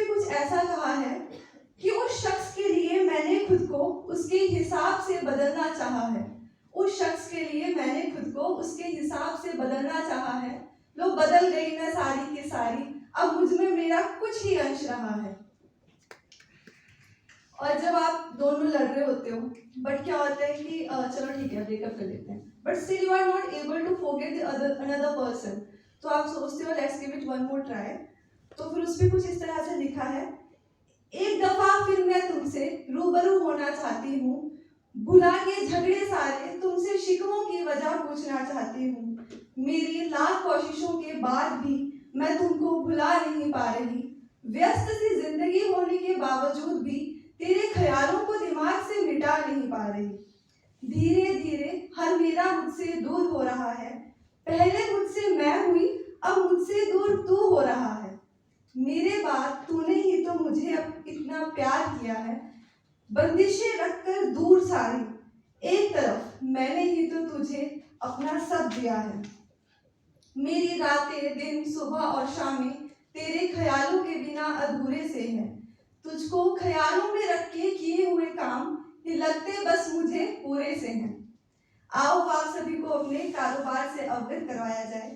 कुछ ऐसा कहा है कि उस शख्स के लिए मैंने खुद को उसके हिसाब से बदलना चाहा है। उस शख्स के लिए मैंने खुद को उसके हिसाब से बदलना चाहा है। लो बदल गई मैं सारी की सारी, अब मुझ में मेरा कुछ ही अंश रहा है। और जब आप दोनों लड़ रहे होते हो, बट क्या होता है कि चलो ठीक है ब्रेकअप कर लेते हैं, but still you are not able to forget the another person. तो आप सोचते हो let's give it one more try. तो फिर उस पर कुछ इस तरह से लिखा है, एक दफा फिर मैं तुमसे रूबरू होना चाहती हूँ, भुला के झगड़े सारे तुमसे शिकवों की वजह पूछना चाहती हूँ। मेरी लाख कोशिशों के बाद भी मैं तुमको भुला नहीं पा रही। व्यस्त सी जिंदगी होने के बावजूद भी तेरे ख्यालों को दिमाग से मिटा नहीं पा रही। धीरे धीरे हर मेरा मुझसे दूर हो रहा है। पहले मुझसे मैं हुई, अब मुझसे दूर तू हो रहा है। मेरे बाद तूने ही तो मुझे अब इतना प्यार किया है। बंदिशें रखकर दूर सारी, एक तरफ मैंने ही तो तुझे अपना सब दिया है। मेरी रातें दिन सुबह और शामें तेरे ख्यालों के बिना अधूरे से हैं। तुझको ख्यालों में रख के किए हुए काम ये लगते बस मुझे पूरे से हैं। आओ आप सभी को अपने कारोबार से अवगत करवाया जाए।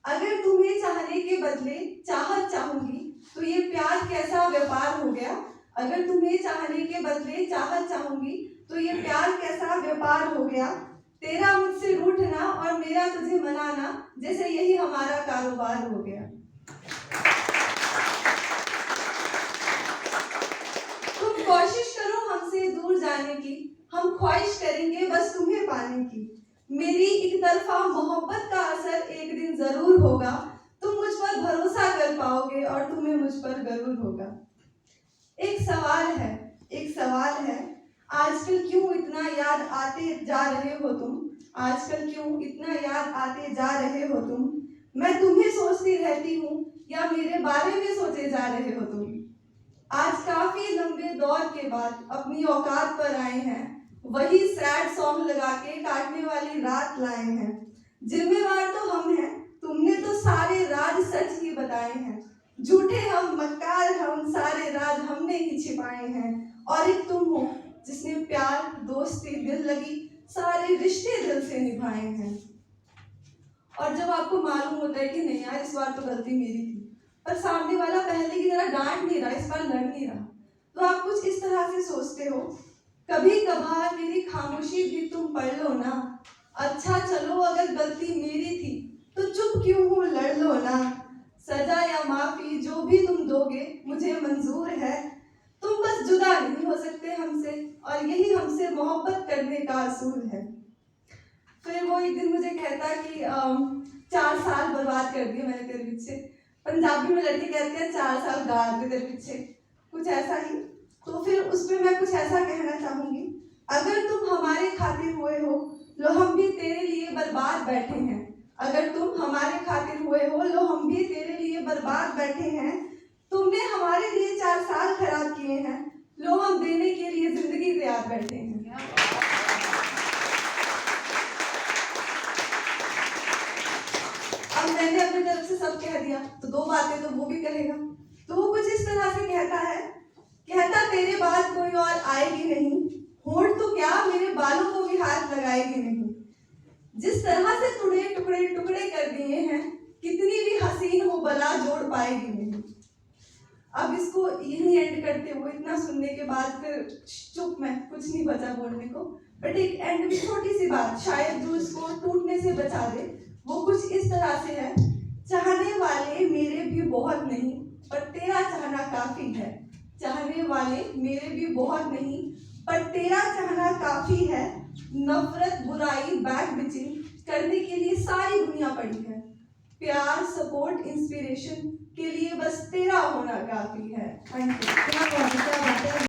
अगर तुम्हें चाहने के बदले चाहत चाहूंगी तो ये प्यार कैसा व्यापार हो गया। अगर तुम्हें चाहने के बदले चाहत चाहूंगी तो ये प्यार कैसा व्यापार हो गया। तेरा मुझसे रूठना और मेरा तुझे मनाना, जैसे यही हमारा कारोबार हो गया। तुम कोशिश करो हमसे दूर जाने की, हम ख्वाहिश करेंगे बस तुम्हें पाने की। मेरी एक तरफा मोहब्बत का असर एक दिन जरूर होगा। तुम मुझ पर भरोसा कर पाओगे और तुम्हें मुझ पर गरूर होगा। एक सवाल है, आजकल क्यों इतना याद आते जा रहे हो तुम। आजकल क्यों इतना याद आते जा रहे हो तुम। मैं तुम्हें सोचती रहती हूँ या मेरे बारे में सोचे जा रहे हो तुम। आज काफी लंबे दौर के बाद अपनी औकात पर आए हैं। वही सैड सॉन्ग लगा के काटने वाली रात लाए हैं। जिम्मेवार तो हम हैं, तुमने तो सारे राज सच ही बताए हैं। झूठे हम मक्कार हम, सारे राज हमने ही छिपाए हैं। और एक तुम हो जिसने प्यार दोस्ती दिल लगी सारे रिश्ते दिल से निभाए हैं। और जब आपको मालूम होता है कि नहीं यार इस बार तो गलती मेरी थी, पर सामने वाला पहले की तरह डांट नहीं रहा, इस बार लड़ नहीं रहा, तो आप कुछ इस तरह से सोचते हो, कभी कभार मेरी खामोशी भी तुम पढ़ लो ना। अच्छा चलो अगर गलती मेरी थी तो चुप क्यों हो लड़ लो ना। सजा या माफी जो भी तुम दोगे मुझे मंजूर है। तुम बस जुदा नहीं हो सकते हमसे और यही हमसे मोहब्बत करने का असूल है। फिर वो एक दिन मुझे कहता कि 4 साल बर्बाद कर दिए मैंने तेरे पीछे। पंजाबी में लड़के कहते हैं 4 साल गाल पे तेरे पीछे, कुछ ऐसा ही। तो फिर उसमें मैं कुछ ऐसा कहना चाहूंगी, अगर तुम हमारे खातिर हुए हो लो हम भी तेरे लिए बर्बाद बैठे हैं। अगर तुम हमारे खातिर हुए हो लो हम भी तेरे लिए बर्बाद बैठे हैं। तुमने हमारे लिए 4 साल खराब किए हैं, लो हम देने के लिए जिंदगी तैयार बैठे हैं। अब मैंने अपनी तरफ से सब कह दिया तो 2 बातें तो वो भी कहेगा। तो वो कुछ इस तरह से कहता तेरे बाद कोई और आएगी नहीं, होंठ तो क्या मेरे बालों को भी हाथ लगाएगी नहीं। जिस तरह से तूने टुकड़े टुकड़े कर दिए हैं, कितनी भी हसीन हो भला जोड़ पाएगी नहीं। अब इसको यही एंड करते हुए इतना सुनने के बाद फिर चुप, मैं कुछ नहीं बचा बोलने को, बट एक एंड में छोटी सी बात शायद जो इसको टूटने से बचा दे, वो कुछ इस तरह से है, चाहने वाले मेरे भी बहुत नहीं पर तेरा चाहना काफी है। चाहने वाले मेरे भी बहुत नहीं पर तेरा चाहना काफी है। नफरत बुराई बैक बिचिंग करने के लिए सारी दुनिया पड़ी है। प्यार सपोर्ट इंस्पिरेशन के लिए बस तेरा होना काफी है। Thank you.